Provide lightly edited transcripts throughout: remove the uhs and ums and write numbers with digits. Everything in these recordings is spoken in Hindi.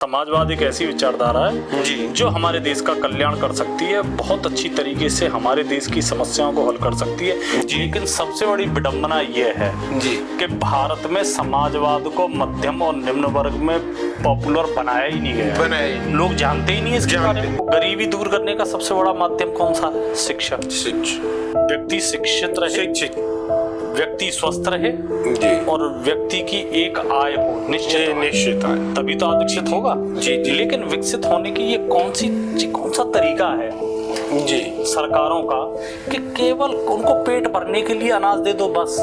समाजवाद एक ऐसी विचारधारा है जी जो हमारे देश का कल्याण कर सकती है, बहुत अच्छी तरीके से हमारे देश की समस्याओं को हल कर सकती है। लेकिन सबसे बड़ी विडंबना ये है जी कि भारत में समाजवाद को मध्यम और निम्न वर्ग में पॉपुलर बनाया ही नहीं गया, लोग जानते ही नहीं इसके बारे में। गरीबी दूर करने का सबसे बड़ा माध्यम कौन सा है? शिक्षा। व्यक्ति शिक्षित रहे, व्यक्ति स्वस्थ रहे जी और व्यक्ति की एक आय हो, निश्चित आय, तभी तो विकसित होगा। जी लेकिन विकसित होने की ये कौन सा तरीका है जी सरकारों का कि केवल उनको पेट भरने के लिए अनाज दे दो बस,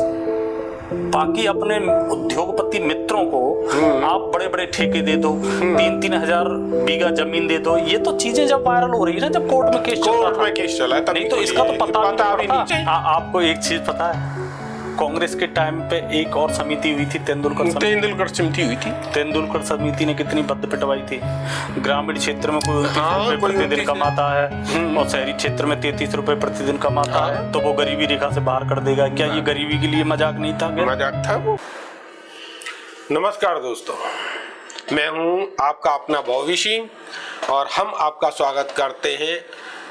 बाकी अपने उद्योगपति मित्रों को आप बड़े बड़े ठेके दे दो, 3-3 हजार बीघा जमीन दे दो। ये तो चीजें जब वायरल हो रही है ना, जब कोर्ट में केस चला है, नहीं तो इसका तो पता भी नहीं चाहिए। आपको एक चीज पता है, कांग्रेस के टाइम पे एक और समिति हुई थी, तेंदुलकर समिति हुई थी। तेंदुलकर समिति ने कितनी बद पिटवाई थी। ग्रामीण क्षेत्र में कोई 29 रुपए प्रतिदिन कमाता है और शहरी क्षेत्र में 33 रुपए प्रतिदिन कमाता है, तो वो गरीबी रेखा से बाहर कर देगा। क्या ये गरीबी के लिए मजाक नहीं था? मजाक था वो। नमस्कार दोस्तों, मैं हूं आपका अपना बॉबी सिंह और हम आपका स्वागत करते हैं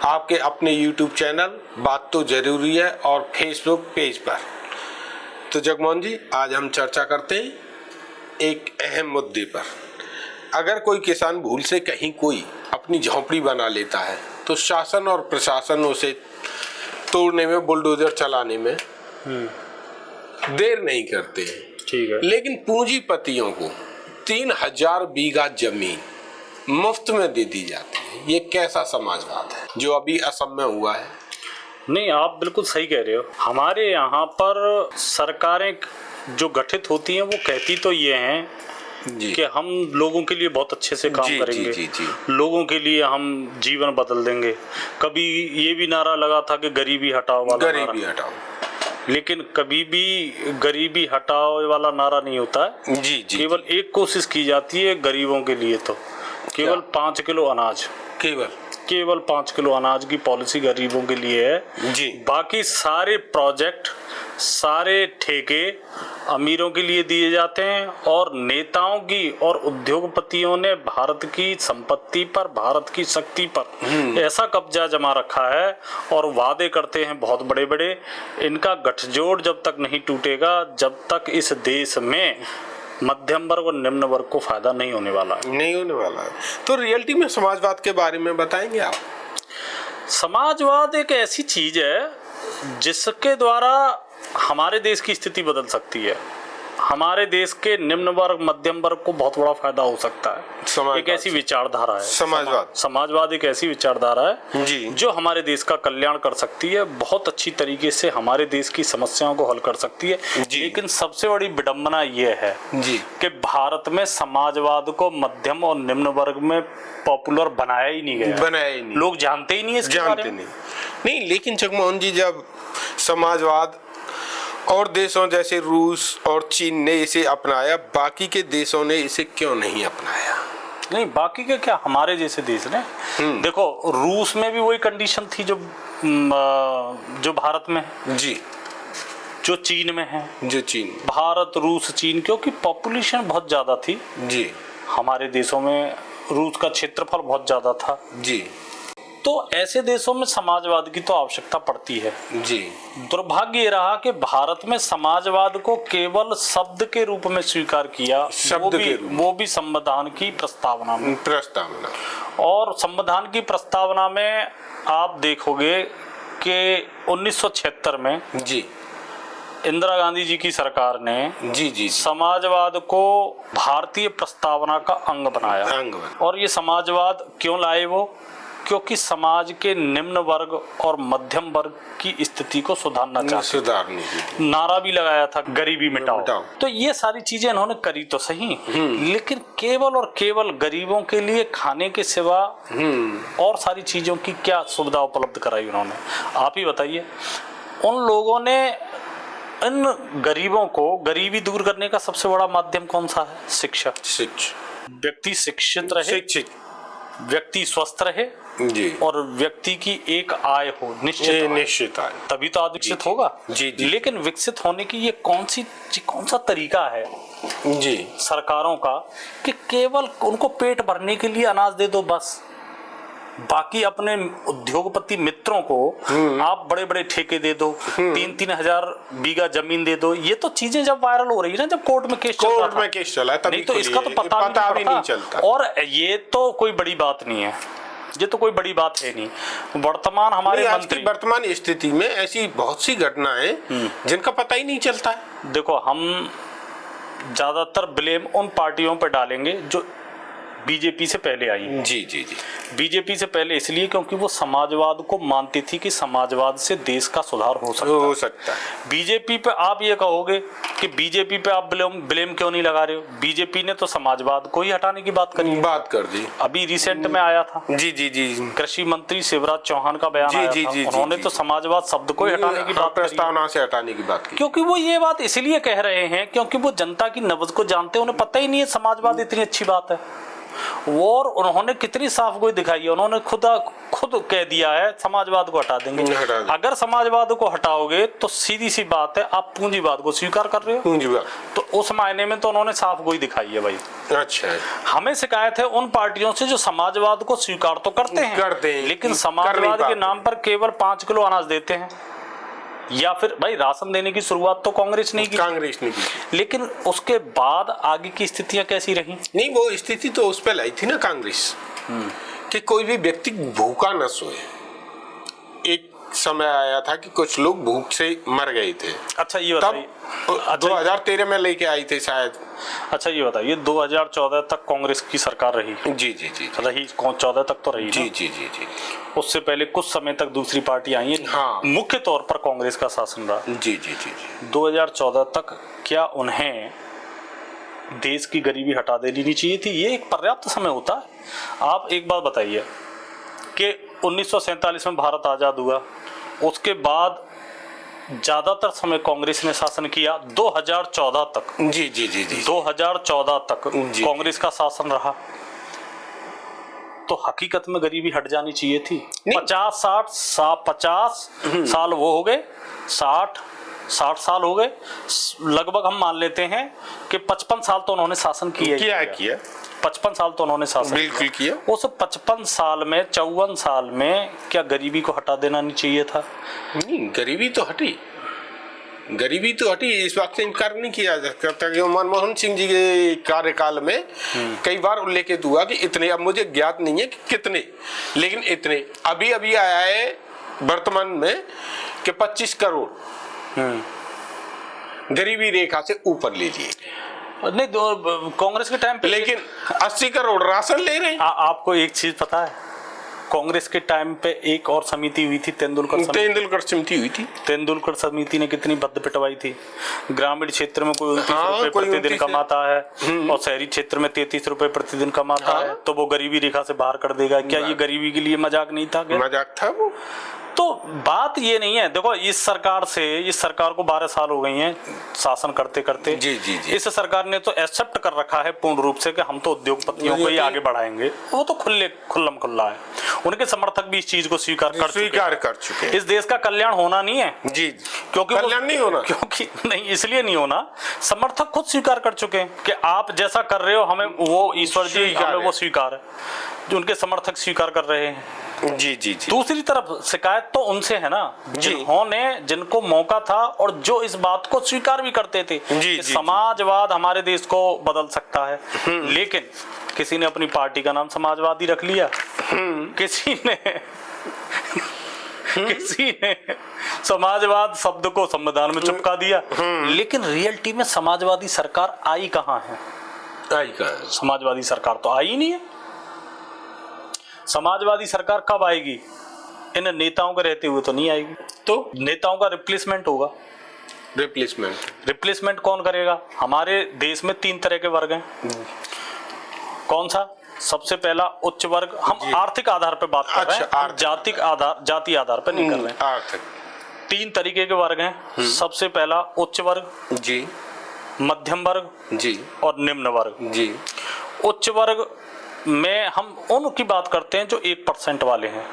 आपके अपने YouTube चैनल बात तो जरूरी है और फेसबुक पेज पर। तो जगमोहन जी, आज हम चर्चा करते हैं एक अहम मुद्दे पर। अगर कोई किसान भूल से कहीं कोई अपनी झोंपड़ी बना लेता है तो शासन और प्रशासन उसे तोड़ने में, बुलडोजर चलाने में देर नहीं करते हैं। ठीक है। लेकिन पूंजीपतियों को 3000 बीघा जमीन मुफ्त में दे दी जाती है। ये कैसा समाजवाद है जो अभी असम में हुआ है? नहीं, आप बिल्कुल सही कह रहे हो। हमारे यहाँ पर सरकारें जो गठित होती हैं वो कहती तो ये हैं कि हम लोगों के लिए बहुत अच्छे से काम करेंगे, लोगों के लिए हम जीवन बदल देंगे। कभी ये भी नारा लगा था कि गरीबी हटाओ वाला, गरीबी हटाओ, लेकिन कभी भी गरीबी हटाओ वाला नारा नहीं होता है। केवल एक कोशिश की जाती है गरीबों के लिए, तो केवल 5 किलो अनाज, केवल 5 किलो अनाज की पॉलिसी गरीबों के लिए है जी। बाकी सारे प्रोजेक्ट, सारे ठेके अमीरों के लिए दिए जाते हैं और नेताओं की और उद्योगपतियों ने भारत की संपत्ति पर, भारत की शक्ति पर ऐसा कब्जा जमा रखा है और वादे करते हैं बहुत बड़े बड़े। इनका गठजोड़ जब तक नहीं टूटेगा, जब तक इस देश में मध्यम वर्ग और निम्न वर्ग को फायदा नहीं होने वाला है। तो रियलिटी में समाजवाद के बारे में बताएंगे आप? समाजवाद एक ऐसी चीज है जिसके द्वारा हमारे देश की स्थिति बदल सकती है। हमारे देश के निम्न वर्ग, मध्यम वर्ग को बहुत बड़ा फायदा हो सकता है। एक ऐसी विचारधारा है समाजवाद एक ऐसी विचारधारा है जी जो हमारे देश का कल्याण कर सकती है, बहुत अच्छी तरीके से हमारे देश की समस्याओं को हल कर सकती है। लेकिन सबसे बड़ी विडंबना ये है कि भारत में समाजवाद को मध्यम और निम्न वर्ग में पॉपुलर बनाया ही नहीं गया, लोग जानते ही नहीं इसके बारे में। नहीं, लेकिन जगमोहन जी, जब समाजवाद और देशों जैसे रूस और चीन ने इसे अपनाया, बाकी के देशों ने इसे क्यों नहीं अपनाया? नहीं, बाकी के क्या, हमारे जैसे देश ने देखो, रूस में भी वही कंडीशन थी जो भारत में जी, जो चीन में है, भारत, रूस, चीन, क्योंकि पॉपुलेशन बहुत ज्यादा थी जी। हमारे देशों में रूस का क्षेत्रफल बहुत ज्यादा था जी। तो ऐसे देशों में समाजवाद की तो आवश्यकता पड़ती है जी। दुर्भाग्य ये रहा कि भारत में समाजवाद को केवल शब्द के रूप में स्वीकार किया, वो भी संविधान की प्रस्तावना में। और संविधान की प्रस्तावना में आप देखोगे कि 1976 में जी इंदिरा गांधी जी की सरकार ने समाजवाद को भारतीय प्रस्तावना का अंग बनाया। और ये समाजवाद क्यों लाए वो? क्योंकि समाज के निम्न वर्ग और मध्यम वर्ग की स्थिति को सुधारना चाहते, नारा भी लगाया था गरीबी मिटाओ। तो ये सारी चीजें इन्होंने करी तो सही, लेकिन केवल और केवल गरीबों के लिए खाने के सिवा और सारी चीजों की क्या सुविधा उपलब्ध कराई उन्होंने? आप ही बताइए। उन लोगों ने इन गरीबों को, गरीबी दूर करने का सबसे बड़ा माध्यम कौन सा है? शिक्षा। व्यक्ति शिक्षित रहे, व्यक्ति स्वस्थ रहे और व्यक्ति की एक आय हो, निश्चित आय, तभी तो विकसित होगा। लेकिन विकसित होने की ये कौन सा तरीका है जी सरकारों का कि केवल उनको पेट भरने के लिए अनाज दे दो बस, बाकी अपने उद्योगपति मित्रों को आप बड़े बड़े ठेके दे दो, 3-3 हजार बीघा जमीन दे दो। ये तो चीजें जब वायरल हो रही है ना, जब कोर्ट में केस चला है, नहीं तो इसका तो पता भी नहीं चलता। और ये तो कोई बड़ी बात नहीं है, ये तो कोई बड़ी बात है नहीं। वर्तमान हमारे मंत्री, वर्तमान स्थिति में ऐसी बहुत सी घटनाएं जिनका पता ही नहीं चलता है। देखो, हम ज्यादातर ब्लेम उन पार्टियों पर डालेंगे जो बीजेपी से पहले आई। जी जी जी। बीजेपी से पहले इसलिए क्योंकि वो समाजवाद को मानती थी कि समाजवाद से देश का सुधार हो सकता है। बीजेपी पे आप ये कहोगे कि बीजेपी पे आप ब्लेम क्यों नहीं लगा रहे हो? बीजेपी ने तो समाजवाद को ही हटाने की बात कर दी। अभी रिसेंट में आया था जी जी जी, कृषि मंत्री शिवराज चौहान का बयान आया था, उन्होंने तो समाजवाद शब्द को ही हटाने की बात, प्रस्तावना से हटाने की बात की। क्योंकि वो ये बात इसलिए कह रहे हैं क्योंकि वो जनता की नब्ज को जानते हैं, उन्हें पता ही नहीं है समाजवाद इतनी अच्छी बात है। और उन्होंने कितनी साफ गोई दिखाई है, उन्होंने खुद कह दिया है समाजवाद को हटा देंगे। अगर समाजवाद को हटाओगे तो सीधी सी बात है आप पूंजीवाद को स्वीकार कर रहे हो, पूंजीवाद। तो उस मायने में तो उन्होंने साफ गोई दिखाई है भाई। अच्छा, हमें शिकायत है उन पार्टियों से जो समाजवाद को स्वीकार तो करते हैं लेकिन समाजवाद के नाम पर केवल 5 किलो अनाज देते हैं। या फिर भाई राशन देने की शुरुआत तो कांग्रेस ने की, लेकिन उसके बाद आगे की स्थितियां कैसी रही? नहीं, वो स्थिति तो उस पे लाई थी ना कांग्रेस कि कोई भी व्यक्ति भूखा न सोए। एक समय आया था कि कुछ लोग भूख से मर गए थे। अच्छा ये बताइए, 2013 में लेके आई थे शायद। अच्छा ये बताइए, 2014 तक कांग्रेस की सरकार रही? जी जी जी रही, 14 तक तो रही। जी जी जी जी। उससे पहले कुछ समय तक दूसरी पार्टी आई है। हाँ। मुख्य तौर पर कांग्रेस का शासन रहा। जी जी जी जी। 2014 तक क्या उन्हें देश की गरीबी हटा देनी चाहिए थी? ये एक पर्याप्त समय होता है। आप एक बात बताइए कि 1947 में भारत आजाद हुआ, उसके बाद ज्यादातर समय कांग्रेस ने शासन किया 2014 तक। जी जी जी जी। 2014 तक कांग्रेस का शासन रहा, तो हकीकत में गरीबी हट जानी चाहिए थी। 50 साल वो हो गए, 60 साल हो गए लगभग। हम मान लेते हैं कि 55 साल तो उन्होंने शासन किया। 55 साल तो उन्होंने शासन बिल्कुल किया। उस 55 साल में 54 साल में क्या गरीबी को हटा देना नहीं चाहिए था? नहीं, गरीबी तो हटी, गरीबी तो हटी, इस बात से इनकार नहीं किया जा सकता कि मनमोहन सिंह जी के कार्यकाल में कई बार उल्लेखित हुआ कि इतने, अब मुझे ज्ञात नहीं है कि कितने, लेकिन इतने अभी आया है वर्तमान में कि 25 करोड़ गरीबी रेखा से ऊपर ले लिए। नहीं, कांग्रेस के टाइम पे, लेकिन 80 करोड़ राशन ले रहे हैं। आपको एक चीज पता है, कांग्रेस के टाइम पे एक और समिति हुई थी, तेंदुलकर समिति हुई थी। तेंदुलकर समिति ने कितनी बद पिटवाई थी। ग्रामीण क्षेत्र में कोई 29 रुपए प्रतिदिन कमाता है और शहरी क्षेत्र में 33 रुपए प्रतिदिन कमाता है, तो वो गरीबी रेखा से बाहर कर देगा। क्या ये गरीबी के लिए मजाक नहीं था? मजाक था वो। तो बात ये नहीं है, देखो इस सरकार को 12 साल हो गई हैं शासन करते करते। जी जी जी। इस सरकार ने तो एक्सेप्ट कर रखा है पूर्ण रूप से कि हम तो उद्योगपतियों को ही आगे बढ़ाएंगे। वो तो खुल्लम खुल्ला है, उनके समर्थक भी इस चीज को स्वीकार कर चुके हैं। इस देश का कल्याण होना नहीं है जी, क्योंकि कल्याण नहीं होना, क्योंकि नहीं, इसलिए नहीं होना, समर्थक खुद स्वीकार कर चुके हैं कि आप जैसा कर रहे हो हमें वो ईश्वर जी हमें वो स्वीकार है, जो उनके समर्थक स्वीकार कर रहे हैं। जी जी जी। दूसरी तरफ शिकायत तो उनसे है ना जिनको मौका था और जो इस बात को स्वीकार भी करते थे कि समाजवाद हमारे देश को बदल सकता है, लेकिन किसी ने अपनी पार्टी का नाम समाजवादी रख लिया, किसी ने समाजवाद शब्द को संविधान में चिपका दिया, लेकिन रियलिटी में समाजवादी सरकार आई कहाँ है? समाजवादी सरकार तो आई नहीं है। समाजवादी सरकार कब आएगी? इन नेताओं के रहते हुए तो नहीं आएगी। तो नेताओं का रिप्लेसमेंट होगा। रिप्लेसमेंट कौन करेगा? हमारे देश में 3 तरह के वर्ग हैं। कौन सा? सबसे पहला उच्च वर्ग। हम आर्थिक आधार पर बात कर रहे हैं, जाति आधार पर नहीं कर रहे हैं। आर्थिक 3 तरीके के वर्ग हैं। सबसे पहला उच्च वर्ग जी, मध्यम वर्ग जी और निम्न वर्ग जी। उच्च वर्ग में हम उनकी बात करते हैं जो 1% वाले हैं।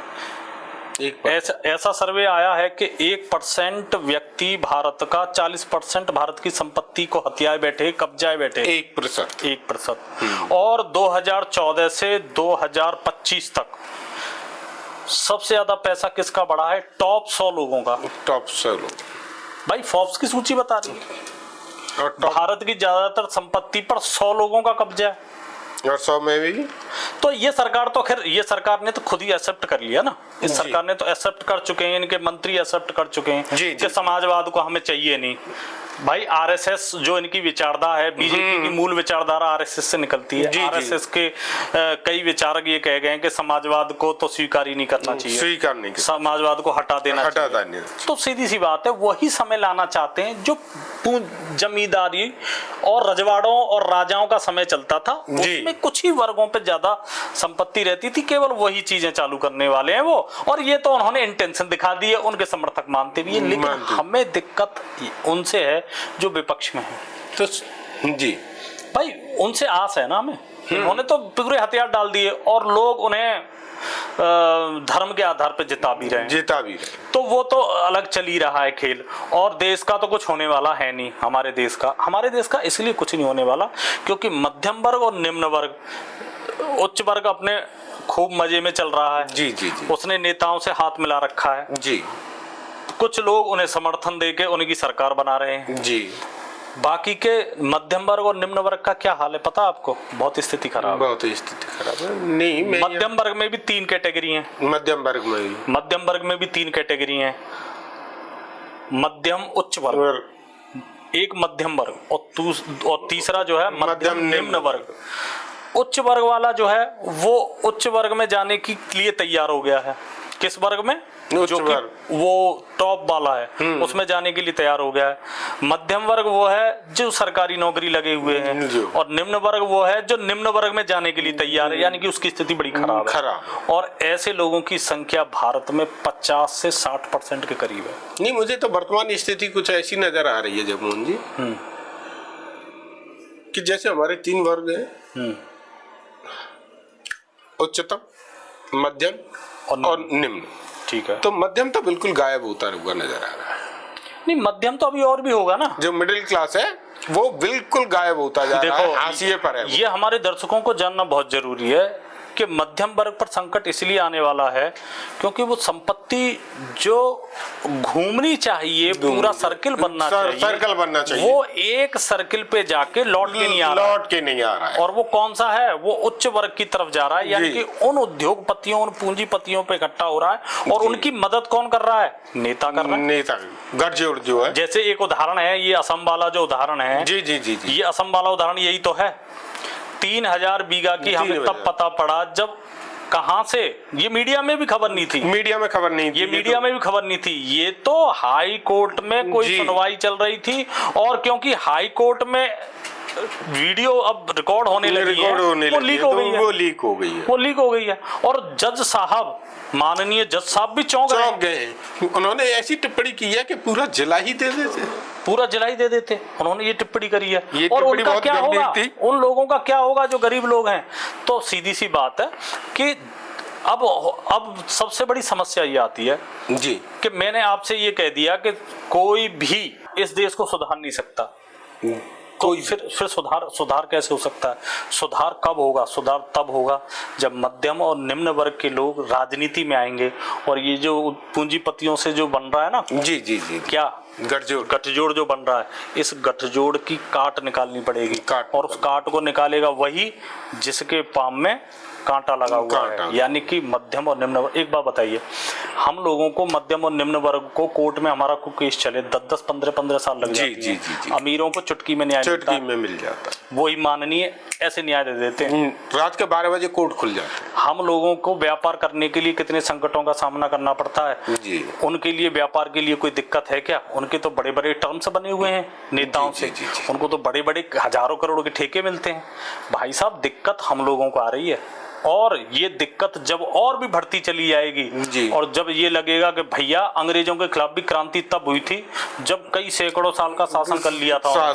ऐसा सर्वे आया है कि 1% व्यक्ति भारत का 40% भारत की संपत्ति को हथियाए बैठे, कब्जाए बैठे। 1%। और 2014 से 2025 तक सबसे ज्यादा पैसा किसका बढ़ा है? टॉप 100 लोगों का। टॉप 100 लोग भाई फोर्ब्स की सूची बता रही है और भारत की ज्यादातर संपत्ति पर 100 लोगों का कब्जा है। और 100 में भी तो ये सरकार तो खैर, ये सरकार ने तो खुद ही एक्सेप्ट कर लिया ना। इस सरकार ने तो एक्सेप्ट कर चुके हैं, इनके मंत्री एक्सेप्ट कर चुके हैं कि समाजवाद को हमें चाहिए नहीं। भाई आरएसएस जो इनकी विचारधारा है, बीजेपी की मूल विचारधारा आरएसएस से निकलती है। आरएसएस के कई विचारक ये कह गए हैं कि समाजवाद को तो स्वीकार ही नहीं करना चाहिए, स्वीकार नहीं, समाजवाद को हटा देना चाहिए। तो सीधी सी बात है, वही समय लाना चाहते हैं जो जमींदारी और रजवाड़ों और राजाओं का समय चलता था, उसमें कुछ ही वर्गों पे ज्यादा संपत्ति रहती थी, केवल वही चीजें चालू करने वाले हैं वो। और ये तो उन्होंने इंटेंशन दिखा दी है, उनके समर्थक मानते भी है, लेकिन हमें दिक्कत उनसे है जो विपक्ष में है। तो जी भाई उनसे आस है ना हमें। उन्होंने तो पूरे हथियार डाल दिए और लोग उन्हें धर्म के आधार पर जिता भी रहे हैं। तो वो तो अलग चल ही रहा है खेल। और देश का तो कुछ होने वाला है नहीं, हमारे देश का इसलिए कुछ नहीं होने वाला क्योंकि मध्यम वर्ग और निम्न वर्ग, उच्च वर्ग अपने खूब मजे में चल रहा है। जी। उसने नेताओं से हाथ मिला रखा है जी। कुछ लोग उन्हें समर्थन देके उनकी सरकार बना रहे हैं जी। बाकी के मध्यम वर्ग और निम्न वर्ग का क्या हाल है पता आपको? बहुत स्थिति खराब है। नहीं, मध्यम वर्ग में भी 3 कैटेगरी हैं। मध्यम वर्ग में भी 3 कैटेगरी हैं। मध्यम उच्च वर्ग, एक मध्यम वर्ग और तीसरा जो है मध्यम निम्न वर्ग। उच्च वर्ग वाला जो है वो उच्च वर्ग में जाने के लिए तैयार हो गया है। किस वर्ग में? जो कि वो टॉप वाला है, उसमें जाने के लिए तैयार हो गया है। मध्यम वर्ग वो है जो सरकारी नौकरी लगे हुए हैं और निम्न वर्ग वो है जो निम्न वर्ग में जाने के लिए तैयार है, यानी कि उसकी स्थिति बड़ी खराब है। और ऐसे लोगों की संख्या भारत में 50 से 60% के करीब है। नहीं, मुझे तो वर्तमान स्थिति कुछ ऐसी नजर आ रही है जगमोहन जी कि जैसे हमारे 3 वर्ग हैं, उच्चतम, मध्यम और निम्न। ठीक है, तो मध्यम तो बिल्कुल गायब होता हुआ नजर आ रहा है। नहीं, मध्यम तो अभी और भी होगा ना। जो मिडिल क्लास है वो बिल्कुल गायब होता जा रहा है, हाशिए पर है। ये हमारे दर्शकों को जानना बहुत जरूरी है कि मध्यम वर्ग पर संकट इसलिए आने वाला है क्योंकि वो संपत्ति जो घूमनी चाहिए, पूरा सर्किल बनना चाहिए, वो एक सर्किल पे जाके लौट के नहीं आ रहा है। और वो कौन सा है? वो उच्च वर्ग की तरफ जा रहा है, यानी कि उन उद्योगपतियों, उन पूंजीपतियों पे इकट्ठा हो रहा है। और उनकी मदद कौन कर रहा है? नेता कर रहा है। नेता गठजोड़ जो है, जैसे एक उदाहरण है, ये असम वाला जो उदाहरण है, जी, ये असम वाला उदाहरण यही तो है। 3000 बीघा की हमें तब पता पड़ा जब कहां से, ये मीडिया में भी खबर नहीं थी। ये मीडिया में भी खबर नहीं थी। ये तो हाई कोर्ट में कोई सुनवाई चल रही थी और क्योंकि हाई कोर्ट में वीडियो अब रिकॉर्ड होने लगी है, वो लीक हो गई है। और जज साहब, माननीय जज साहब भी चौंक गए। उन्होंने ऐसी टिप्पणी की है कि पूरा जिला ही दे देते। उन्होंने ये टिप्पणी करी है। और उनका क्या होगा, उन लोगों का क्या होगा जो गरीब लोग हैं? तो सीधी सी बात है कि अब सबसे बड़ी समस्या ये आती है जी कि मैंने आपसे ये कह दिया कि कोई भी इस देश को सुधार नहीं सकता। तो फिर सुधार कैसे हो सकता है? सुधार कब होगा? सुधार तब होगा जब मध्यम और निम्न वर्ग के लोग राजनीति में आएंगे। और ये जो पूंजीपतियों से जो बन रहा है ना, जी, क्या गठजोड़ जो बन रहा है, इस गठजोड़ की काट निकालनी पड़ेगी। और उस काट को निकालेगा वही जिसके पाम में कांटा लगा हुआ है, यानी कि मध्यम और निम्न वर्ग। एक बात बताइए, हम लोगों को मध्यम और निम्न वर्ग को कोर्ट में हमारा को केस चले 10-10, 15-15 साल लग जाते हैं। अमीरों को चुटकी में न्याय मिल जाता है। वही माननीय ऐसे न्याय दे देते हैं, रात के 12 बजे कोर्ट खुल जाते हैं। हम लोगों को व्यापार करने के लिए कितने संकटों का सामना करना पड़ता है जी। उनके लिए व्यापार के लिए कोई दिक्कत है क्या? उनके तो बड़े बड़े टर्म्स बने हुए हैं नेताओं से, उनको तो बड़े बड़े हजारों करोड़ के ठेके मिलते हैं। भाई साहब, दिक्कत हम लोगों को आ रही है। और ये दिक्कत जब और भी बढ़ती चली जाएगी और जब ये लगेगा कि भैया अंग्रेजों के खिलाफ भी क्रांति तब हुई थी जब कई सैकड़ों साल का शासन कर लिया था,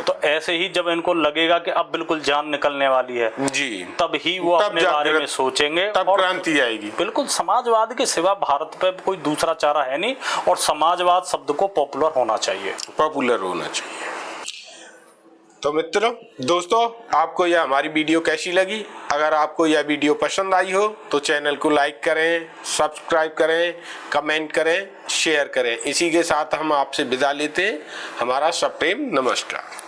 तो ऐसे ही जब इनको लगेगा कि अब बिल्कुल जान निकलने वाली है जी, तब ही वो अपने बारे में सोचेंगे, तब और क्रांति आएगी। बिल्कुल समाजवाद के सिवा भारत पे कोई दूसरा चारा है नहीं, और समाजवाद शब्द को पॉपुलर होना चाहिए, पॉपुलर होना चाहिए। तो मित्रों, दोस्तों, आपको यह हमारी वीडियो कैसी लगी? अगर आपको यह वीडियो पसंद आई हो तो चैनल को लाइक करें, सब्सक्राइब करें, कमेंट करें, शेयर करें। इसी के साथ हम आपसे विदा लेते हैं। हमारा सप्रेम नमस्कार।